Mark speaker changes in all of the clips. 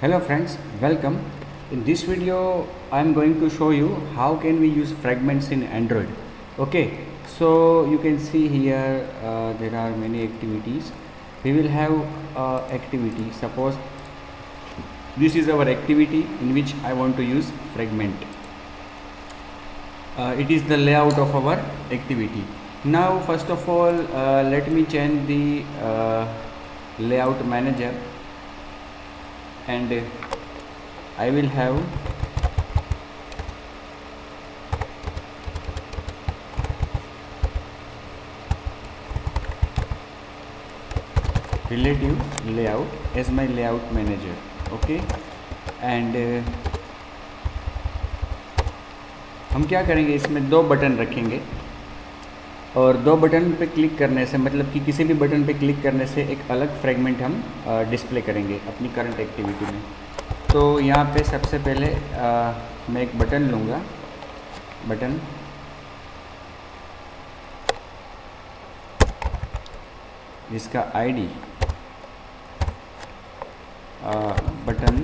Speaker 1: Hello friends, welcome. In this video, I am going to show you how can we use fragments in Android. Okay, so you can see here there are many activities. We will have activity. Suppose this is our activity in which I want to use fragment. It is the layout of our activity. Now, first of all, let me change the layout manager, and I will have relative layout as my layout manager. Okay, and हम क्या करेंगे, इसमें दो button रखेंगे और दो button पे click करने से, मतलब कि किसी भी बटन पे क्लिक करने से एक अलग फ्रेगमेंट हम डिस्प्ले करेंगे अपनी करंट एक्टिविटी में। तो यहाँ पे सबसे पहले मैं एक बटन लूँगा, बटन जिसका ID button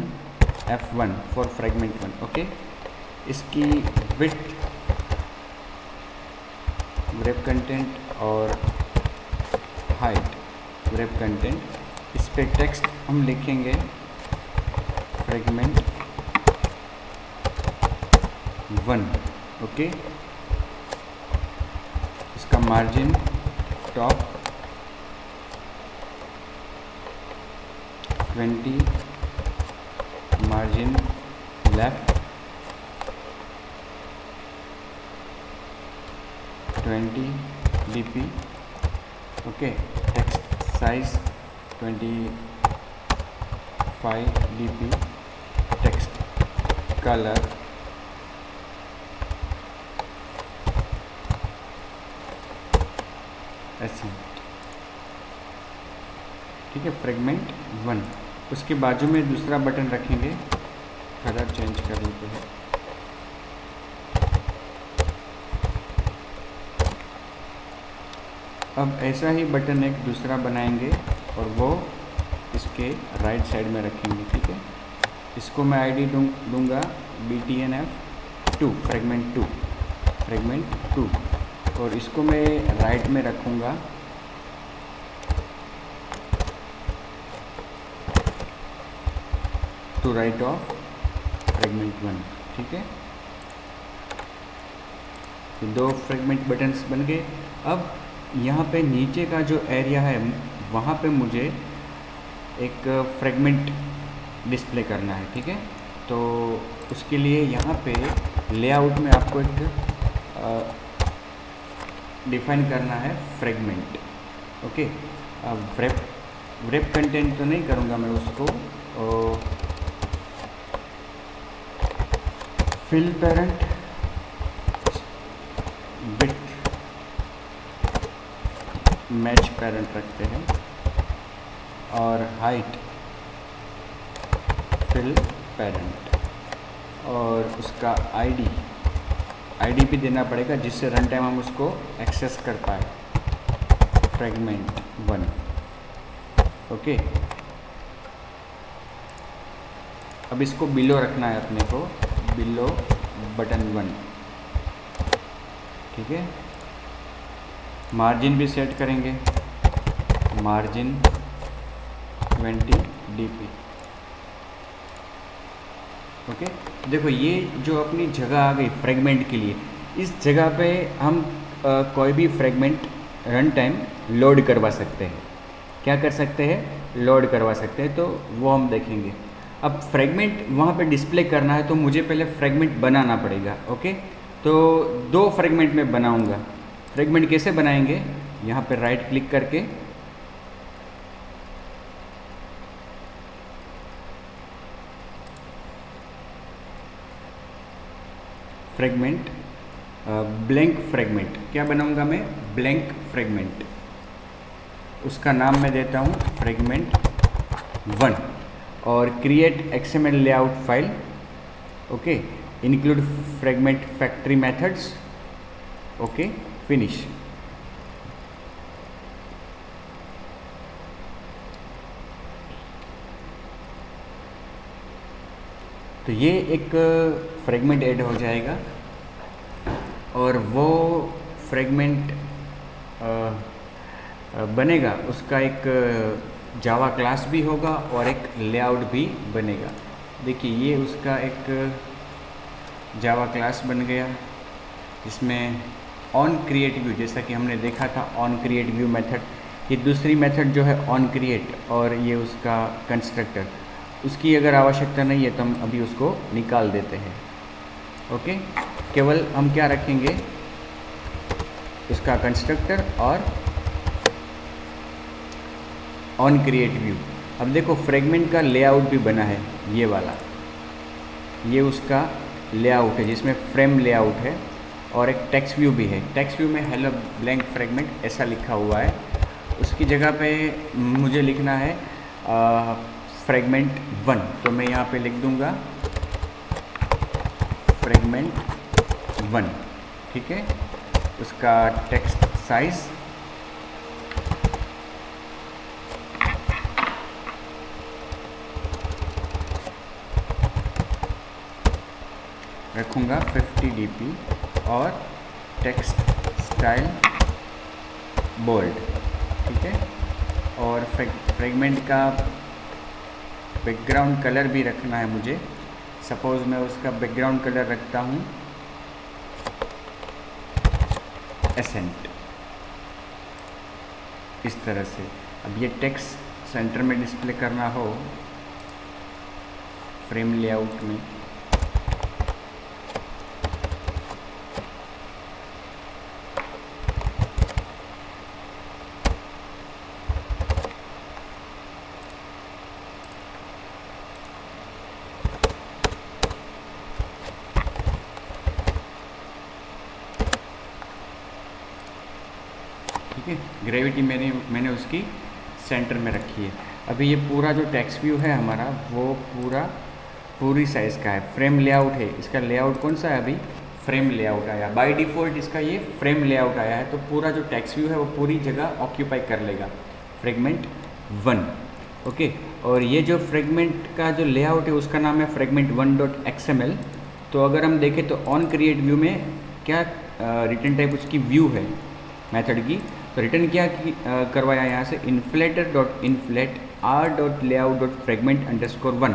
Speaker 1: F1 for fragment 1। Okay, इसकी विड्थ ग्रेप कंटेंट और हाइट ग्रेप कंटेंट। इस पे टेक्स्ट हम लिखेंगे फ्रेगमेंट 1। ओके, इसका margin top 20, margin left 20 dp। Okay, text size 25 dp, text colour ऐसे। ठीक है, फ्रेगमेंट 1। उसके बाजू में दूसरा बटन रखेंगे, कलर चेंज कर लेते हैं। अब ऐसा ही बटन एक दूसरा बनाएंगे और वो इसके राइट साइड में रखेंगे। ठीक है, इसको मैं आईडी दूंगा BTNF2 फ्रेगमेंट 2 और इसको मैं राइट में रखूँगा टू राइट ऑफ फ्रेगमेंट 1। ठीक है, तो दो फ्रेगमेंट बटन्स बन गए। अब यहाँ पे नीचे का जो एरिया है वहाँ पे मुझे एक फ्रेगमेंट डिस्प्ले करना है। ठीक है, तो उसके लिए यहाँ पे लेआउट में आपको एक डिफाइन करना है फ्रेगमेंट। ओके, अब व्रेप कंटेंट तो नहीं करूँगा मैं उसको, fill parent with match parent रखते हैं और हाइट फिल पेरेंट, और उसका आईडी भी देना पड़ेगा जिससे रन टाइम हम उसको एक्सेस कर पाए, फ्रेगमेंट 1। ओके, अब इसको बिलो रखना है अपने को, बिलो बटन 1। ठीक है, मार्जिन भी सेट करेंगे, मार्जिन 20 dp। ओके, देखो ये जो अपनी जगह आ गई फ्रेगमेंट के लिए, इस जगह पे हम कोई भी फ्रेगमेंट रन टाइम लोड करवा सकते हैं। क्या कर सकते हैं? लोड करवा सकते हैं, तो वो हम देखेंगे। अब फ्रेगमेंट वहाँ पे डिस्प्ले करना है तो मुझे पहले फ्रेगमेंट बनाना पड़ेगा। ओके, तो दो फ्रेगमेंट में बनाऊँगा। फ्रेगमेंट कैसे बनाएंगे? यहाँ पे राइट क्लिक करके फ्रेगमेंट ब्लैंक फ्रेगमेंट, क्या बनाऊंगा मैं? Blank fragment. उसका नाम मैं देता हूँ फ्रेगमेंट 1 और create XML layout file. Okay, include fragment factory methods. Okay, finish. तो ये एक फ्रेगमेंट ऐड हो जाएगा और वो फ्रेगमेंट बनेगा, उसका एक जावा क्लास भी होगा और एक लेआउट भी बनेगा। देखिए ये उसका एक जावा क्लास बन गया, इसमें ऑन क्रिएट व्यू, जैसा कि हमने देखा था ऑन क्रिएट व्यू मेथड, ये दूसरी मेथड जो है ऑन क्रिएट, और ये उसका कंस्ट्रक्टर, उसकी अगर आवश्यकता नहीं है तो हम अभी उसको निकाल देते हैं। ओके, केवल हम क्या रखेंगे, उसका कंस्ट्रक्टर और ऑन क्रिएट व्यू। अब देखो फ्रेगमेंट का लेआउट भी बना है, ये वाला, ये उसका लेआउट है जिसमें फ्रेम लेआउट है और एक टेक्स्ट व्यू भी है। टेक्स्ट व्यू में हेलो ब्लैंक फ्रेगमेंट ऐसा लिखा हुआ है, उसकी जगह पे मुझे लिखना है फ्रेगमेंट 1, तो मैं यहाँ पे लिख दूँगा फ्रेगमेंट 1, ठीक है। उसका टेक्स्ट साइज रखूँगा 50 dp और टेक्स्ट स्टाइल बोल्ड, ठीक है। और फ्रेगमेंट का बैकग्राउंड कलर भी रखना है मुझे। सपोज़ मैं उसका बैकग्राउंड कलर रखता हूँ एसेंट, इस तरह से। अब ये टेक्स्ट सेंटर में डिस्प्ले करना हो फ्रेम लेआउट में, ठीक है। ग्रेविटी मैंने उसकी सेंटर में रखी है। अभी ये पूरा जो टेक्स्ट व्यू है हमारा वो पूरी साइज़ का है। फ्रेम लेआउट है, इसका लेआउट कौन सा है, अभी फ्रेम लेआउट आया। बाय डिफ़ॉल्ट इसका ये फ्रेम लेआउट आया है, तो पूरा जो टेक्स्ट व्यू है वो पूरी जगह ऑक्यूपाई कर लेगा फ्रेगमेंट 1। ओके, और ये जो फ्रेगमेंट का जो लेआउट है उसका नाम है फ्रेगमेंट 1.xml। तो अगर हम देखें तो ऑन क्रिएट व्यू में क्या रिटर्न टाइप उसकी व्यू है मेथड की, तो रिटर्न क्या करवाया यहाँ से, inflator.inflat r.layout.fragment_1।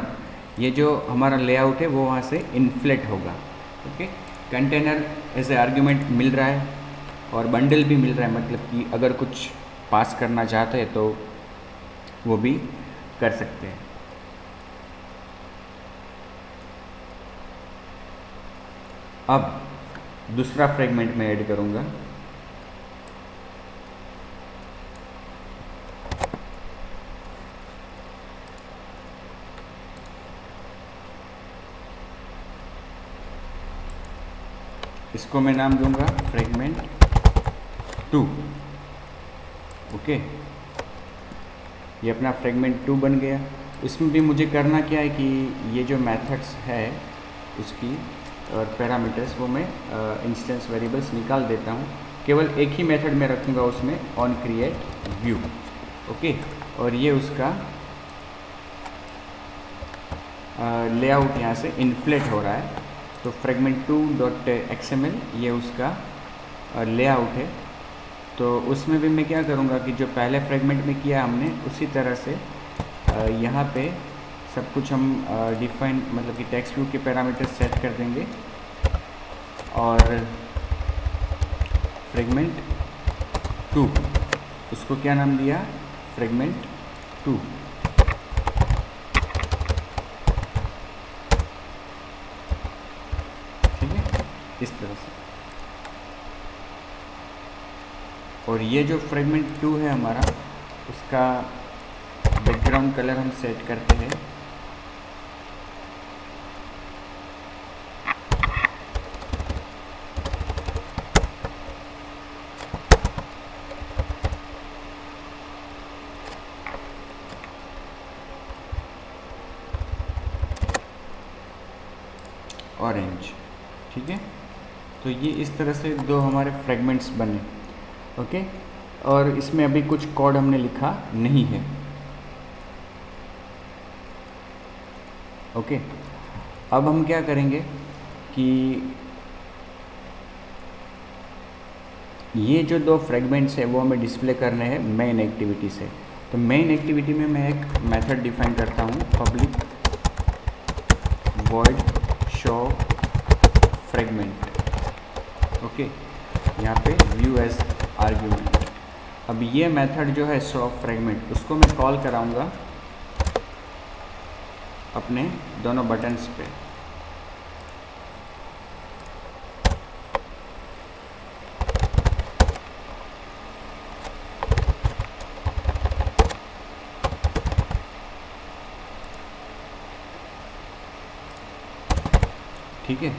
Speaker 1: ये जो हमारा लेआउट है वो वहाँ से इन्फ्लेट होगा। Okay, container as a argument मिल रहा है और बंडल भी मिल रहा है, मतलब कि अगर कुछ पास करना चाहते हैं तो वो भी कर सकते हैं। अब दूसरा फ्रेगमेंट मैं ऐड करूँगा, इसको मैं नाम दूंगा फ्रेगमेंट 2। ओके, ये अपना फ्रेगमेंट 2 बन गया। इसमें भी मुझे करना क्या है कि ये जो मेथड्स है उसकी और पैरामीटर्स वो मैं इंस्टेंस वेरिएबल्स निकाल देता हूँ। केवल एक ही मेथड में रखूँगा उसमें, ऑन क्रिएट व्यू। ओके, और ये उसका लेआउट यहाँ से इन्फ्लेट हो रहा है, तो फ्रेगमेंट 2.xml ये उसका लेआउट है। तो उसमें भी मैं क्या करूँगा कि जो पहले फ्रेगमेंट में किया हमने उसी तरह से यहाँ पे सब कुछ हम डिफाइन, मतलब कि टेक्स्ट व्यू के पैरामीटर सेट कर देंगे और फ्रेगमेंट 2 उसको क्या नाम दिया, फ्रेगमेंट 2। इस तरह से। और ये जो फ्रेगमेंट 2 है हमारा, उसका बैकग्राउंड कलर हम सेट करते हैं ऑरेंज, ठीक है। तो ये इस तरह से दो हमारे फ्रेगमेंट्स बने। ओके, और इसमें अभी कुछ कोड हमने लिखा नहीं है। ओके, अब हम क्या करेंगे कि ये जो दो फ्रेगमेंट्स है वो हमें डिस्प्ले करने हैं मेन एक्टिविटी से। तो मेन एक्टिविटी में मैं एक मेथड डिफाइन करता हूँ, public void show fragment. Okay, यहाँ पे व्यू एज आर्ग्यूमेंट। अब ये मेथड जो है शो फ्रेगमेंट, उसको मैं कॉल कराऊंगा अपने दोनों बटन्स पे। ठीक है,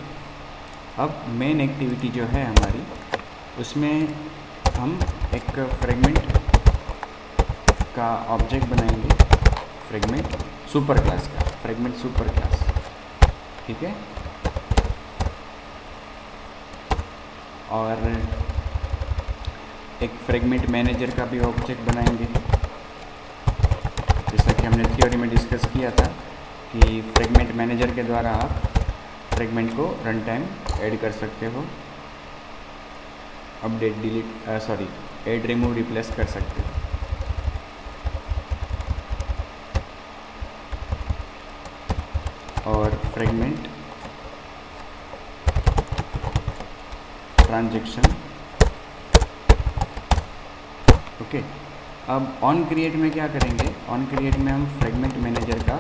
Speaker 1: अब मेन एक्टिविटी जो है हमारी, उसमें हम एक फ्रेगमेंट का ऑब्जेक्ट बनाएंगे, फ्रेगमेंट सुपर क्लास का, फ्रेगमेंट सुपर क्लास। ठीक है, और एक फ्रेगमेंट मैनेजर का भी ऑब्जेक्ट बनाएंगे, जैसा कि हमने थ्योरी में डिस्कस किया था कि फ्रेगमेंट मैनेजर के द्वारा आप फ्रेगमेंट को रन टाइम ऐड कर सकते हो, update delete add remove replace कर सकते हो। और फ्रेगमेंट ट्रांजैक्शन। ओके, अब ऑन क्रिएट में क्या करेंगे, ऑन क्रिएट में हम फ्रेगमेंट मैनेजर का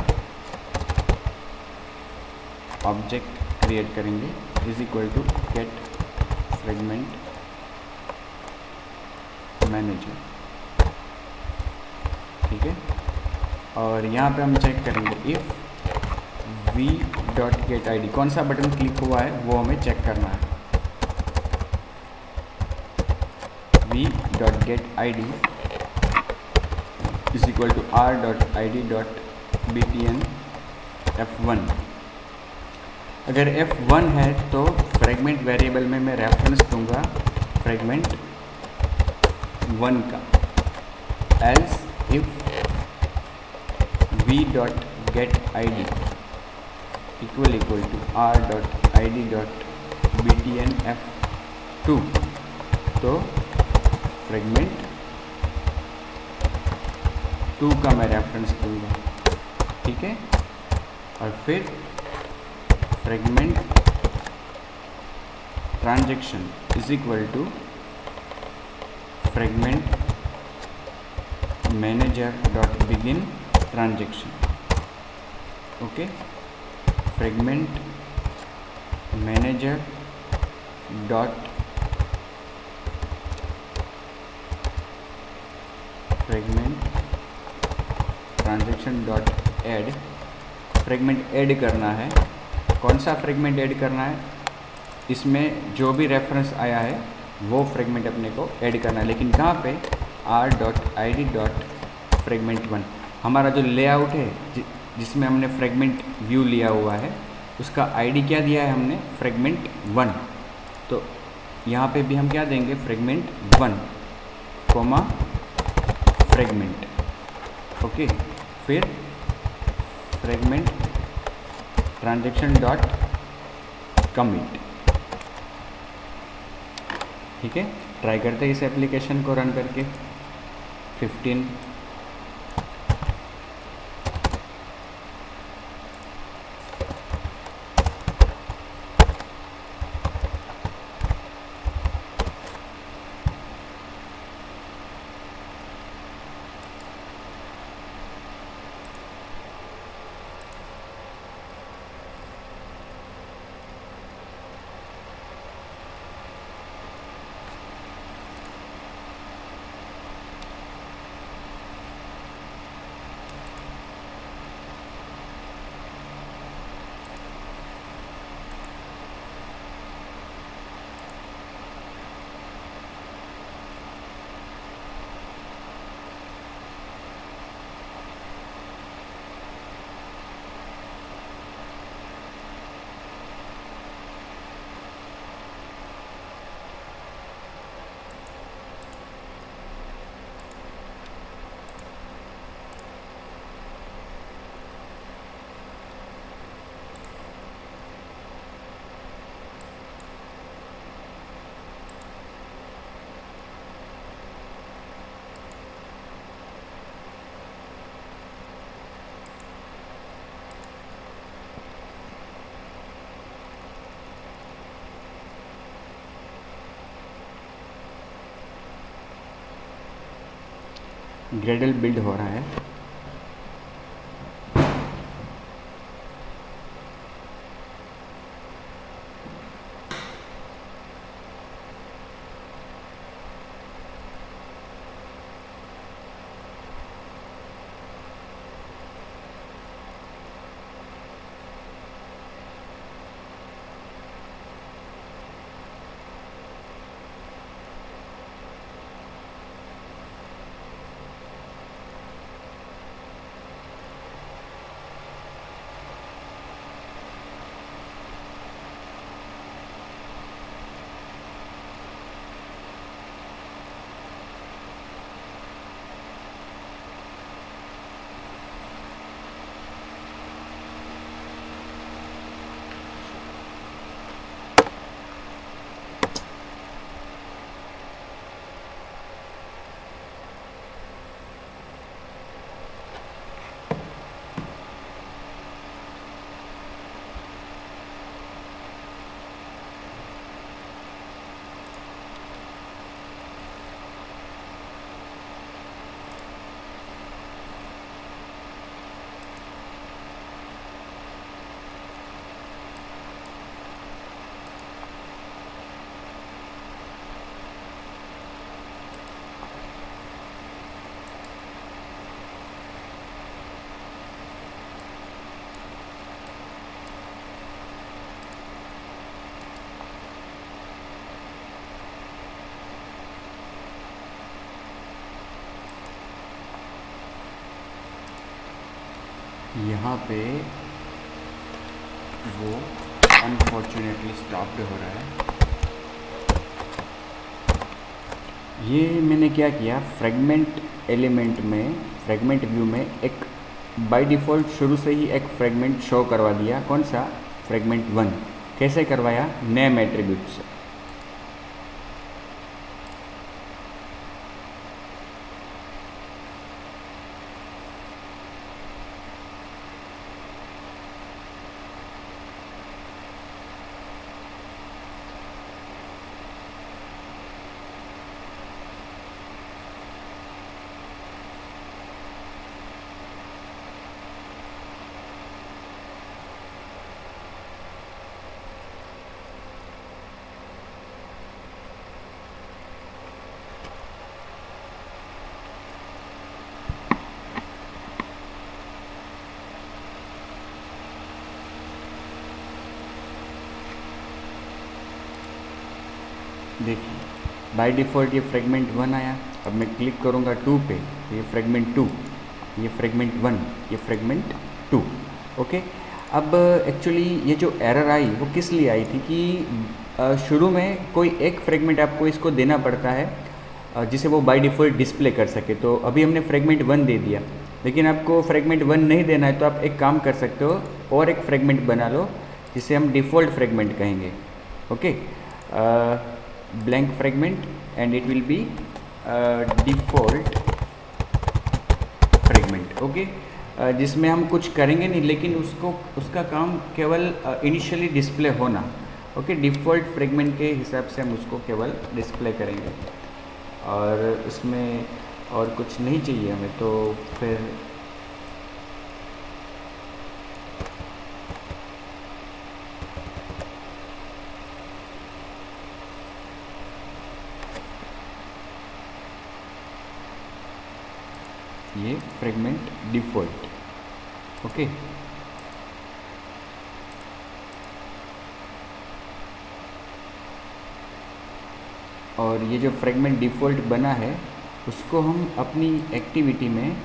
Speaker 1: ऑब्जेक्ट क्रिएट करेंगे, is equal to get fragment manager. ठीक है, और यहाँ पे हम चेक करेंगे if v dot get I D, कौन सा बटन क्लिक हुआ है वो हमें चेक करना है। v dot get I D is equal to r dot I D dot btn f1। अगर f1 है तो फ्रेगमेंट वेरिएबल में मैं रेफरेंस दूंगा फ्रेगमेंट 1 का, else if v dot get I D equal to r dot I D dot btn f2, तो fragment 2 का मैं रेफरेंस दूंगा। ठीक है, और फिर fragment transaction is equal to fragment manager dot begin transaction. Okay, fragment manager dot fragment transaction dot add, fragment add करना है। कौन सा फ्रेगमेंट ऐड करना है, इसमें जो भी रेफरेंस आया है वो फ्रेगमेंट अपने को ऐड करना है, लेकिन कहाँ पे, r dot I D dot fragment 1। हमारा जो लेआउट है जिसमें हमने फ्रेगमेंट व्यू लिया हुआ है, उसका आईडी क्या दिया है हमने, फ्रेगमेंट 1। तो यहाँ पे भी हम क्या देंगे, फ्रेगमेंट 1 कोमा फ्रेगमेंट। ओके, फिर फ्रेगमेंट ट्रांजैक्शन डॉट कमिट। ठीक है, ट्राई करते हैं इस एप्लीकेशन को रन करके। 15 ग्रेडल बिल्ड हो रहा है। यहाँ पे वो अनफॉर्चुनेटली स्टॉप्ड हो रहा है। ये मैंने क्या किया, फ्रेगमेंट एलिमेंट में, फ्रेगमेंट व्यू में एक बाय डिफ़ॉल्ट शुरू से ही एक फ्रेगमेंट शो करवा दिया। कौन सा? फ्रेगमेंट 1। कैसे करवाया? नेम एट्रीब्यूट से। देखिए बाय डिफ़ॉल्ट ये फ्रेगमेंट 1 आया। अब मैं क्लिक करूँगा 2 पे तो ये फ्रेगमेंट 2, ये फ्रेगमेंट 1, ये फ्रेगमेंट 2। ओके। अब एक्चुअली ये जो एरर आई वो किस लिए आई थी कि शुरू में कोई एक फ्रेगमेंट आपको इसको देना पड़ता है जिसे वो बाय डिफ़ॉल्ट डिस्प्ले कर सके। तो अभी हमने फ्रेगमेंट 1 दे दिया, लेकिन आपको फ्रेगमेंट 1 नहीं देना है तो आप एक काम कर सकते हो, और एक फ्रेगमेंट बना लो जिसे हम डिफ़ॉल्ट फ्रेगमेंट कहेंगे। Okay, blank fragment and it will be default fragment। Okay, जिसमें हम कुछ करेंगे नहीं, लेकिन उसका काम केवल इनिशियली डिस्प्ले होना। ओके, डिफ़ॉल्ट फ्रेगमेंट के हिसाब से हम उसको केवल डिस्प्ले करेंगे और उसमें और कुछ नहीं चाहिए हमें। तो फिर ये फ्रेगमेंट डिफ़ॉल्ट। ओके, और ये जो फ्रेगमेंट डिफ़ॉल्ट बना है उसको हम अपनी एक्टिविटी में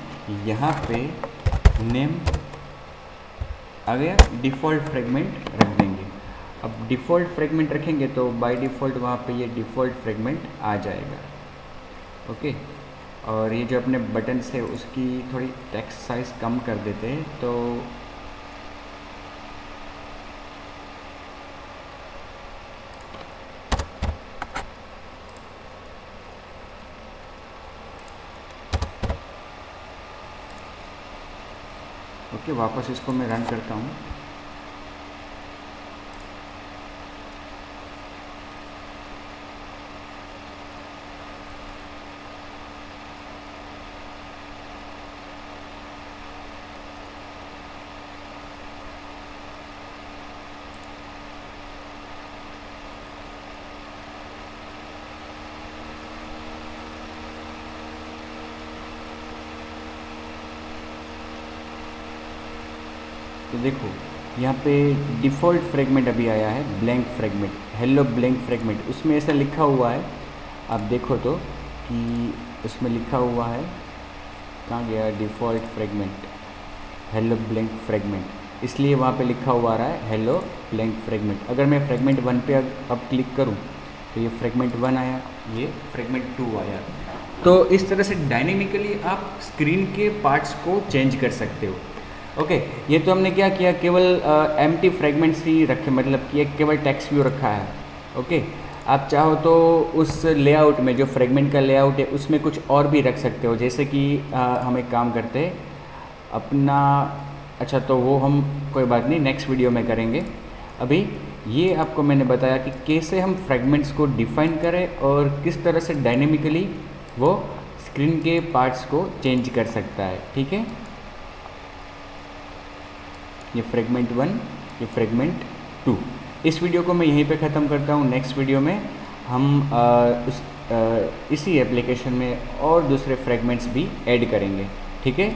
Speaker 1: यहाँ पे नेम आ गया, डिफ़ॉल्ट फ्रेगमेंट रख देंगे। अब डिफ़ॉल्ट फ्रेगमेंट रखेंगे तो बाय डिफ़ॉल्ट वहाँ पे ये डिफ़ॉल्ट फ्रेगमेंट आ जाएगा। ओके, और ये जो अपने बटन्स है उसकी थोड़ी टेक्स्ट साइज़ कम कर देते हैं तो ओके, वापस इसको मैं रन करता हूँ। तो देखो यहाँ पे डिफ़ॉल्ट फ्रेगमेंट अभी आया है, blank fragment, hello blank fragment. उसमें ऐसा लिखा हुआ है, आप देखो तो कि उसमें लिखा हुआ है, कहाँ गया default fragment, hello blank fragment, इसलिए वहाँ पे लिखा हुआ आ रहा है हेलो ब्लैंक फ्रेगमेंट। अगर मैं फ्रेगमेंट 1 पे अब क्लिक करूँ तो ये फ्रेगमेंट 1 आया, ये फ्रेगमेंट 2 आया। तो इस तरह से डायनेमिकली आप स्क्रीन के पार्ट्स को चेंज कर सकते हो। ओके, ये तो हमने क्या किया, केवल एम्प्टी फ्रेगमेंट्स ही रखे, मतलब कि एक केवल टेक्स्ट व्यू रखा है। ओके, आप चाहो तो उस लेआउट में, जो फ्रेगमेंट का लेआउट है, उसमें कुछ और भी रख सकते हो। जैसे कि हम एक काम करते हैं अपना, अच्छा तो वो हम कोई बात नहीं नेक्स्ट वीडियो में करेंगे। अभी ये आपको मैंने बताया कि कैसे हम फ्रेगमेंट्स को डिफाइन करें और किस तरह से डायनेमिकली वो स्क्रीन के पार्ट्स को चेंज कर सकता है। ठीक है, ये फ्रेगमेंट 1, ये फ्रेगमेंट 2। इस वीडियो को मैं यहीं पे ख़त्म करता हूँ। नेक्स्ट वीडियो में हम इसी एप्लीकेशन में और दूसरे फ्रेगमेंट्स भी ऐड करेंगे। ठीक है।